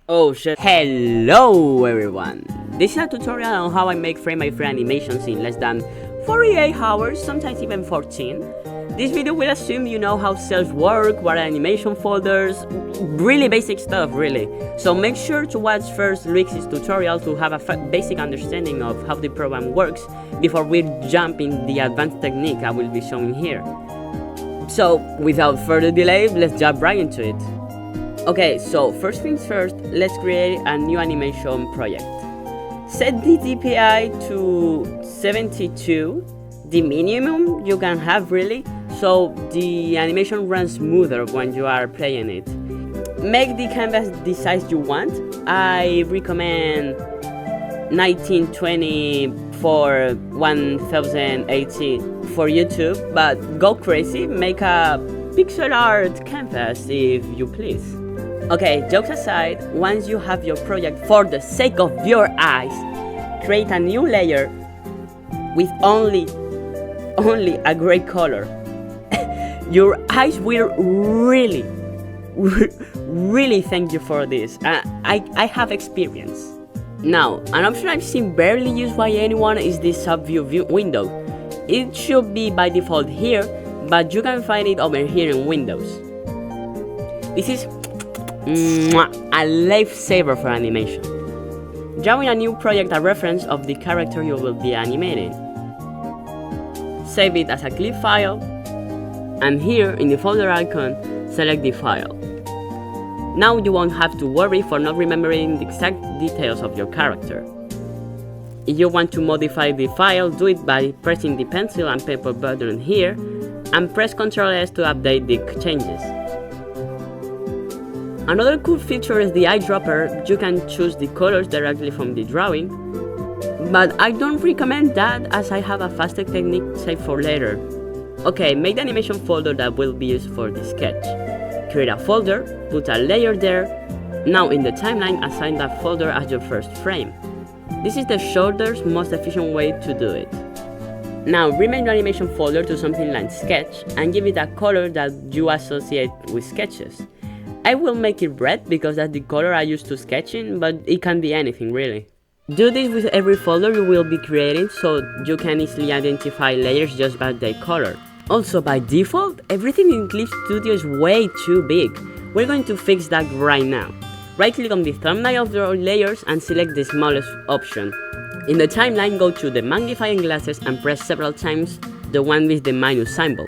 Oh shit. Hello everyone! This is a tutorial on how I make frame-by-frame animations in less than 48 hours, sometimes even 14. This video will assume you know how cells work, what are animation folders, really basic stuff really. So make sure to watch first Luix's tutorial to have a basic understanding of how the program works before we jump in the advanced technique I will be showing here. So without further delay, let's jump right into it. Okay, so first things first, let's create a new animation project. Set the DPI to 72, the minimum you can have really, so the animation runs smoother when you are playing it. Make the canvas the size you want. I recommend 1920 for 1080 for YouTube, but go crazy, make a pixel art canvas if you please. Okay, jokes aside, once you have your project, for the sake of your eyes, create a new layer with only a gray color. Your eyes will really thank you for this. I have experience. Now, an option I've seen barely used by anyone is this subview window. It should be by default here, but you can find it over here in Windows. This is a lifesaver for animation. Drawing a new project a reference of the character you will be animating. Save it as a clip file, and here in the folder icon, select the file. Now you won't have to worry for not remembering the exact details of your character. If you want to modify the file, do it by pressing the pencil and paper button here, and press Ctrl S to update the changes. Another cool feature is the eyedropper. You can choose the colors directly from the drawing, but I don't recommend that as I have a faster technique saved for later. Okay, make the animation folder that will be used for the sketch. Create a folder, put a layer there. Now in the timeline, assign that folder as your first frame. This is the shortest, most efficient way to do it. Now rename your animation folder to something like sketch and give it a color that you associate with sketches. I will make it red because that's the color I use to sketching, but it can be anything really. Do this with every folder you will be creating so you can easily identify layers just by their color. Also by default, everything in Clip Studio is way too big. We're going to fix that right now. Right click on the thumbnail of your layers and select the smallest option. In the timeline, go to the magnifying glasses and press several times the one with the minus symbol.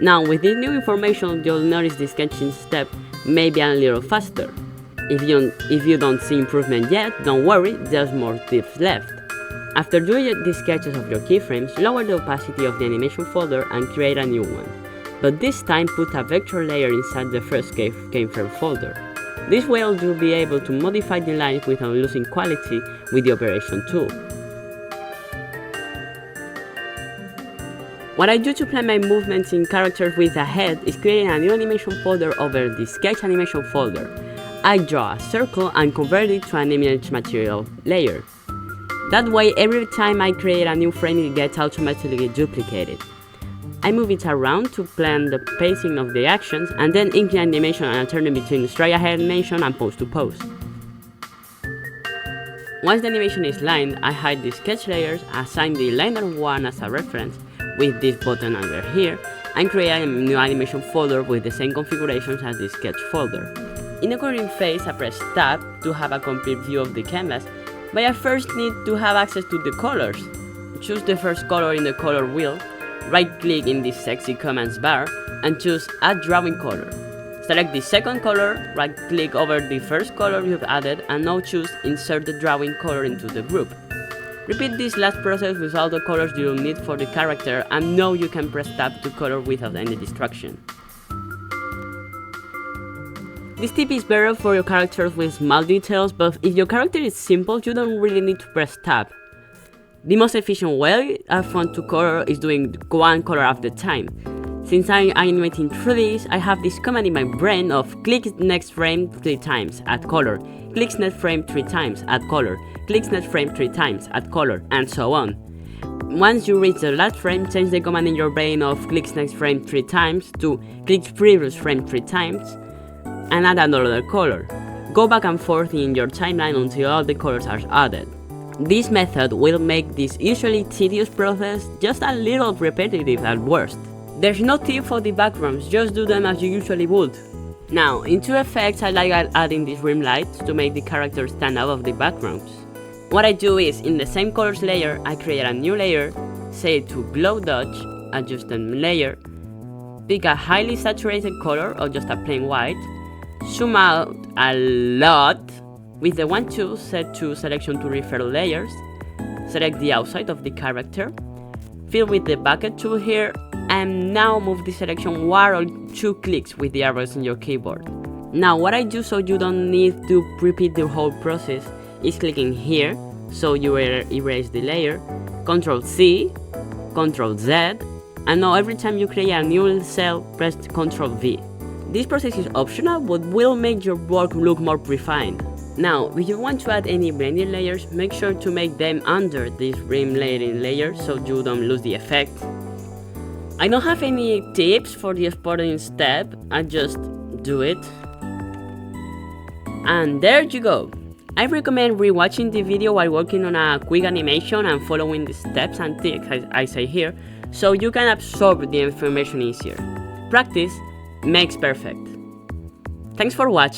Now with this new information, you'll notice the sketching step may be a little faster. If you don't see improvement yet, don't worry, there's more tips left. After doing the sketches of your keyframes, lower the opacity of the animation folder and create a new one. But this time put a vector layer inside the first keyframe folder. This way you'll be able to modify the lines without losing quality with the operation tool. What I do to plan my movements in characters with a head is creating a new animation folder over the sketch animation folder. I draw a circle and convert it to an image material layer. That way every time I create a new frame it gets automatically duplicated. I move it around to plan the pacing of the actions and then ink the animation and alternate between straight ahead animation and pose to pose. Once the animation is lined, I hide the sketch layers, assign the liner 1 as a reference with this button under here, and create a new animation folder with the same configurations as the sketch folder. In the coloring phase, I press Tab to have a complete view of the canvas, but I first need to have access to the colors. Choose the first color in the color wheel, right click in the sexy commands bar, and choose Add Drawing Color. Select the second color, right click over the first color you've added, and now choose Insert the drawing color into the group. Repeat this last process with all the colors you'll need for the character, and now you can press Tab to color without any distraction. This tip is better for your characters with small details, but if your character is simple, you don't really need to press Tab. The most efficient way I found to color is doing one color at a time. Since I'm animating through this, I have this command in my brain of click next frame 3 times, add color, click next frame 3 times, add color, click next frame 3 times, add color, and so on. Once you reach the last frame, change the command in your brain of click next frame 3 times to click previous frame 3 times, and add another color. Go back and forth in your timeline until all the colors are added. This method will make this usually tedious process just a little repetitive at worst. There's no tip for the backgrounds, just do them as you usually would. Now, into effects, I like adding these rim lights to make the characters stand out of the backgrounds. What I do is, in the same colors layer, I create a new layer, set it to glow dodge, adjust the layer, pick a highly saturated color or just a plain white, zoom out a lot, with the 1 tool set to selection to refer layers, select the outside of the character, fill with the bucket tool here, and now move the selection 1 or 2 clicks with the arrows in your keyboard. Now what I do so you don't need to repeat the whole process is clicking here, so you erase the layer, Ctrl C, Ctrl Z, and now every time you create a new cell, press Ctrl V. This process is optional but will make your work look more refined. Now, if you want to add any blending layers, make sure to make them under this rim layering layer so you don't lose the effect. I don't have any tips for the exporting step, I just do it. And there you go! I recommend rewatching the video while working on a quick animation and following the steps and tips I say here, so you can absorb the information easier. Practice makes perfect. Thanks for watching.